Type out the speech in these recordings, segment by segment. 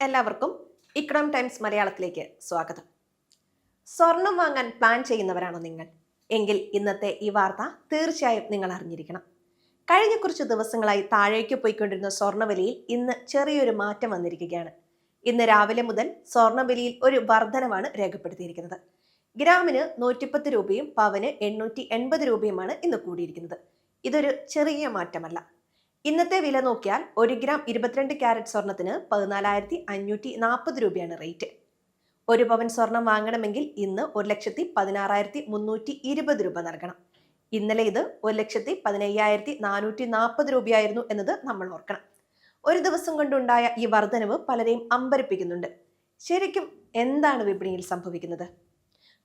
എല്ലാവർക്കും economy times മലയാളത്തിലേക്ക് സ്വാഗതം. സ്വർണം വാങ്ങാൻ പ്ലാൻ ചെയ്യുന്നവരാണോ നിങ്ങൾ? എങ്കിൽ ഇന്നത്തെ ഈ വാർത്ത തീർച്ചയായും നിങ്ങൾ അറിഞ്ഞിരിക്കണം. കഴിഞ്ഞ കുറച്ച് ദിവസങ്ങളായി താഴേക്ക് പോയിക്കൊണ്ടിരുന്ന സ്വർണ്ണവിലയിൽ ഇന്ന് ചെറിയൊരു മാറ്റം വന്നിരിക്കുകയാണ്. ഇന്ന് രാവിലെ മുതൽ സ്വർണ്ണവിലയിൽ ഒരു വർധനവാണ് രേഖപ്പെടുത്തിയിരിക്കുന്നത്. ഗ്രാമിന് 110 രൂപയും പവന് 880 രൂപയുമാണ് ഇന്ന് കൂടിയിരിക്കുന്നത്. ഇതൊരു ചെറിയ മാറ്റമല്ല. ഇന്നത്തെ വില നോക്കിയാൽ 1 ഗ്രാം 22 ക്യാരറ്റ് സ്വർണത്തിന് 14,540 രൂപയാണ് റേറ്റ്. 1 പവൻ സ്വർണം വാങ്ങണമെങ്കിൽ ഇന്ന് 1,16,320 രൂപ നൽകണം. ഇന്നലെ ഇത് 1,15,440 രൂപയായിരുന്നു എന്നത് നമ്മൾ ഓർക്കണം. ഒരു ദിവസം കൊണ്ടുണ്ടായ ഈ വർധനവ് പലരെയും അമ്പരപ്പിക്കുന്നുണ്ട്. ശരിക്കും എന്താണ് വിപണിയിൽ സംഭവിക്കുന്നത്?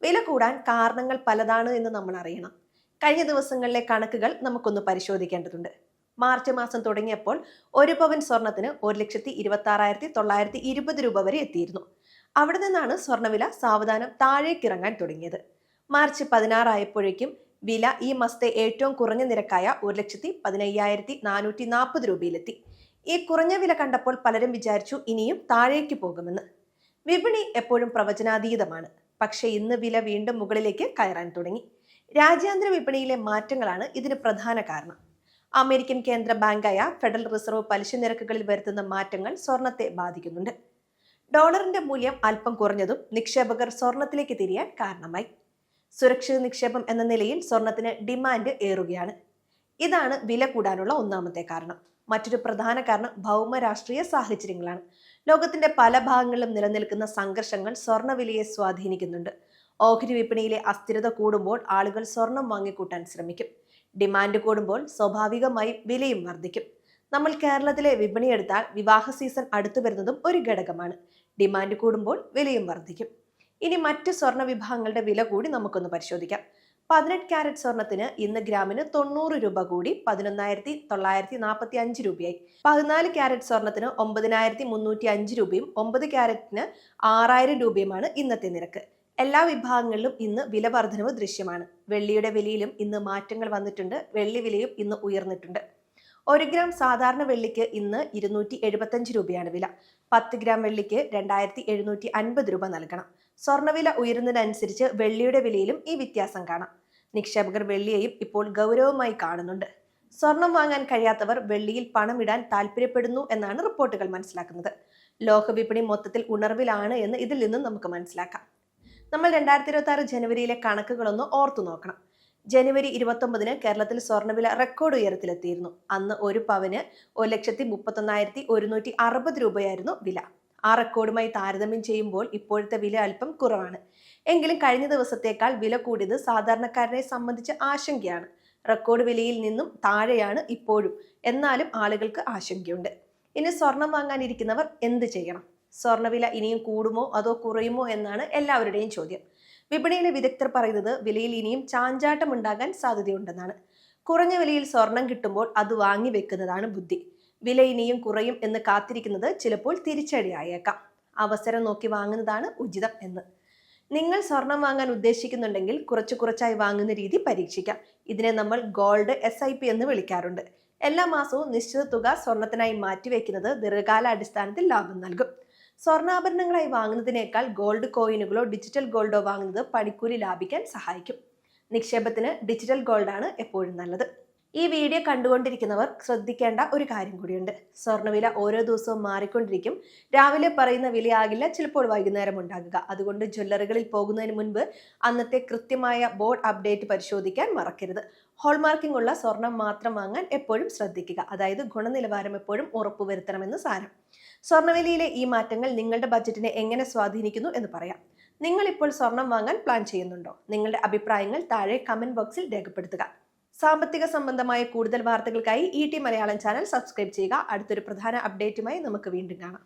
വില കൂടാൻ കാരണങ്ങൾ പലതാണ് എന്ന് നമ്മൾ അറിയണം. കഴിഞ്ഞ ദിവസങ്ങളിലെ കണക്കുകൾ നമുക്കൊന്ന് പരിശോധിക്കേണ്ടതുണ്ട്. മാർച്ച് മാസം തുടങ്ങിയപ്പോൾ 1 പവൻ സ്വർണത്തിന് 1,26,920 രൂപ വരെ എത്തിയിരുന്നു. അവിടെ നിന്നാണ് സ്വർണ്ണവില സാവധാനം താഴേക്കിറങ്ങാൻ തുടങ്ങിയത്. മാർച്ച് 16 ആയപ്പോഴേക്കും വില ഈ മാസത്തെ ഏറ്റവും കുറഞ്ഞ നിരക്കായ 1,15,440 രൂപയിലെത്തി. ഈ കുറഞ്ഞ വില കണ്ടപ്പോൾ പലരും വിചാരിച്ചു ഇനിയും താഴേക്ക് പോകുമെന്ന്. വിപണി എപ്പോഴും പ്രവചനാതീതമാണ്. പക്ഷേ ഇന്ന് വില വീണ്ടും മുകളിലേക്ക് കയറാൻ തുടങ്ങി. രാജ്യാന്തര വിപണിയിലെ മാറ്റങ്ങളാണ് ഇതിന് പ്രധാന കാരണം. അമേരിക്കൻ കേന്ദ്ര ബാങ്കായ ഫെഡറൽ റിസർവ് പലിശ നിരക്കുകളിൽ വരുത്തുന്ന മാറ്റങ്ങൾ സ്വർണത്തെ ബാധിക്കുന്നുണ്ട്. ഡോളറിന്റെ മൂല്യം അല്പം കുറഞ്ഞതും നിക്ഷേപകർ സ്വർണത്തിലേക്ക് തിരിയാൻ കാരണമായി. സുരക്ഷിത നിക്ഷേപം എന്ന നിലയിൽ സ്വർണത്തിന് ഡിമാൻഡ് ഏറുകയാണ്. ഇതാണ് വില കൂടാനുള്ള ഒന്നാമത്തെ കാരണം. മറ്റൊരു പ്രധാന കാരണം ഭൗമ രാഷ്ട്രീയ സാഹചര്യങ്ങളാണ്. ലോകത്തിന്റെ പല ഭാഗങ്ങളിലും നിലനിൽക്കുന്ന സംഘർഷങ്ങൾ സ്വർണ്ണവിലയെ സ്വാധീനിക്കുന്നുണ്ട്. ഓഹരി വിപണിയിലെ അസ്ഥിരത കൂടുമ്പോൾ ആളുകൾ സ്വർണം വാങ്ങിക്കൂട്ടാൻ ശ്രമിക്കും. ഡിമാൻഡ് കൂടുമ്പോൾ സ്വാഭാവികമായി വിലയും വർദ്ധിക്കും. നമ്മൾ കേരളത്തിലെ വിപണി എടുത്താൽ വിവാഹ സീസൺ അടുത്തു വരുന്നതും ഒരു ഘടകമാണ്. ഡിമാൻഡ് കൂടുമ്പോൾ വിലയും വർദ്ധിക്കും. ഇനി മറ്റ് സ്വർണ്ണ വിഭാഗങ്ങളുടെ വില കൂടി നമുക്കൊന്ന് പരിശോധിക്കാം. 18 ക്യാരറ്റ് സ്വർണത്തിന് ഇന്ന് ഗ്രാമിന് 90 രൂപ കൂടി 11,945 രൂപയായി. 14 ക്യാരറ്റ് സ്വർണത്തിന് 9,305 രൂപയും 9 ക്യാരറ്റിന് 6,000 രൂപയുമാണ് ഇന്നത്തെ നിരക്ക്. എല്ലാ വിഭാഗങ്ങളിലും ഇന്ന് വില വർധനവ് ദൃശ്യമാണ്. വെള്ളിയുടെ വിലയിലും ഇന്ന് മാറ്റങ്ങൾ വന്നിട്ടുണ്ട്. വെള്ളി വിലയും ഇന്ന് ഉയർന്നിട്ടുണ്ട്. 1 ഗ്രാം സാധാരണ വെള്ളിക്ക് ഇന്ന് 275 രൂപയാണ് വില. 10 ഗ്രാം വെള്ളിക്ക് 2,750 രൂപ നൽകണം. സ്വർണ്ണവില ഉയരുന്നതിനനുസരിച്ച് വെള്ളിയുടെ വിലയിലും ഈ വ്യത്യാസം കാണാം. നിക്ഷേപകർ വെള്ളിയെയും ഇപ്പോൾ ഗൗരവമായി കാണുന്നുണ്ട്. സ്വർണം വാങ്ങാൻ കഴിയാത്തവർ വെള്ളിയിൽ പണമിടാൻ താല്പര്യപ്പെടുന്നു എന്നാണ് റിപ്പോർട്ടുകൾ മനസ്സിലാക്കുന്നത്. ലോകവിപണി മൊത്തത്തിൽ ഉണർവിലാണ് എന്ന് ഇതിൽ നിന്നും നമുക്ക് മനസ്സിലാക്കാം. നമ്മൾ 2026 ജനുവരിയിലെ കണക്കുകളൊന്ന് ഓർത്തു നോക്കണം. ജനുവരി 29 കേരളത്തിൽ സ്വർണ്ണവില റെക്കോർഡ് ഉയരത്തിലെത്തിയിരുന്നു. അന്ന് 1 പവന് 1,31,160 രൂപയായിരുന്നു വില. ആ റെക്കോർഡുമായി താരതമ്യം ചെയ്യുമ്പോൾ ഇപ്പോഴത്തെ വില അല്പം കുറവാണ്. എങ്കിലും കഴിഞ്ഞ ദിവസത്തേക്കാൾ വില കൂടിയത് സാധാരണക്കാരനെ സംബന്ധിച്ച് ആശങ്കയാണ്. റെക്കോർഡ് വിലയിൽ നിന്നും താഴെയാണ് ഇപ്പോഴും. എന്നാലും ആളുകൾക്ക് ആശങ്കയുണ്ട്. ഇനി സ്വർണം വാങ്ങാനിരിക്കുന്നവർ എന്ത് ചെയ്യണം? സ്വർണ്ണവില ഇനിയും കൂടുമോ അതോ കുറയുമോ എന്നാണ് എല്ലാവരുടെയും ചോദ്യം. വിപണിയിലെ വിദഗ്ധർ പറയുന്നത് വിലയിൽ ഇനിയും ചാഞ്ചാട്ടം ഉണ്ടാകാൻ സാധ്യതയുണ്ടെന്നാണ്. കുറഞ്ഞ വിലയിൽ സ്വർണം കിട്ടുമ്പോൾ അത് വാങ്ങി വെക്കുന്നതാണ് ബുദ്ധി. വില ഇനിയും കുറയും എന്ന് കാത്തിരിക്കുന്നത് ചിലപ്പോൾ തിരിച്ചടിയായേക്കാം. അവസരം നോക്കി വാങ്ങുന്നതാണ് ഉചിതം എന്ന്. നിങ്ങൾ സ്വർണം വാങ്ങാൻ ഉദ്ദേശിക്കുന്നുണ്ടെങ്കിൽ കുറച്ചായി വാങ്ങുന്ന രീതി പരീക്ഷിക്കാം. ഇതിനെ നമ്മൾ ഗോൾഡ് SIP എന്ന് വിളിക്കാറുണ്ട്. എല്ലാ മാസവും നിശ്ചിത തുക സ്വർണത്തിനായി മാറ്റിവെക്കുന്നത് ദീർഘകാല അടിസ്ഥാനത്തിൽ ലാഭം നൽകും. സ്വർണ്ണാഭരണങ്ങളായി വാങ്ങുന്നതിനേക്കാൾ ഗോൾഡ് കോയിനുകളോ ഡിജിറ്റൽ ഗോൾഡോ വാങ്ങുന്നത് പണിക്കൂലി ലാഭിക്കാൻ സഹായിക്കും. നിക്ഷേപത്തിന് ഡിജിറ്റൽ ഗോൾഡാണ് എപ്പോഴും നല്ലത്. ഈ വീഡിയോ കണ്ടുകൊണ്ടിരിക്കുന്നവർ ശ്രദ്ധിക്കേണ്ട ഒരു കാര്യം കൂടിയുണ്ട്. സ്വർണ്ണവില ഓരോ ദിവസവും മാറിക്കൊണ്ടിരിക്കും. രാവിലെ പറയുന്ന വിലയാകില്ല ചിലപ്പോൾ വൈകുന്നേരം ഉണ്ടാകുക. അതുകൊണ്ട് ജ്വല്ലറികളിൽ പോകുന്നതിന് മുൻപ് അന്നത്തെ കൃത്യമായ ബോർഡ് അപ്ഡേറ്റ് പരിശോധിക്കാൻ മറക്കരുത്. ഹോൾമാർക്കിംഗ് ഉള്ള സ്വർണം മാത്രം വാങ്ങാൻ എപ്പോഴും ശ്രദ്ധിക്കുക. അതായത് ഗുണനിലവാരം എപ്പോഴും ഉറപ്പുവരുത്തണമെന്ന് സാരം. സ്വർണ്ണവിലയിലെ ഈ മാറ്റങ്ങൾ നിങ്ങളുടെ ബജറ്റിനെ എങ്ങനെ സ്വാധീനിക്കുന്നു എന്ന് പറയാം. നിങ്ങൾ ഇപ്പോൾ സ്വർണം വാങ്ങാൻ പ്ലാൻ ചെയ്യുന്നുണ്ടോ? നിങ്ങളുടെ അഭിപ്രായങ്ങൾ താഴെ കമന്റ് ബോക്സിൽ രേഖപ്പെടുത്തുക. സാമ്പത്തിക സംബന്ധമായ കൂടുതൽ വാർത്തകൾക്കായി ET മലയാളം ചാനൽ സബ്സ്ക്രൈബ് ചെയ്യുക. അടുത്തൊരു പ്രധാന അപ്ഡേറ്റുമായി നമുക്ക് വീണ്ടും കാണാം.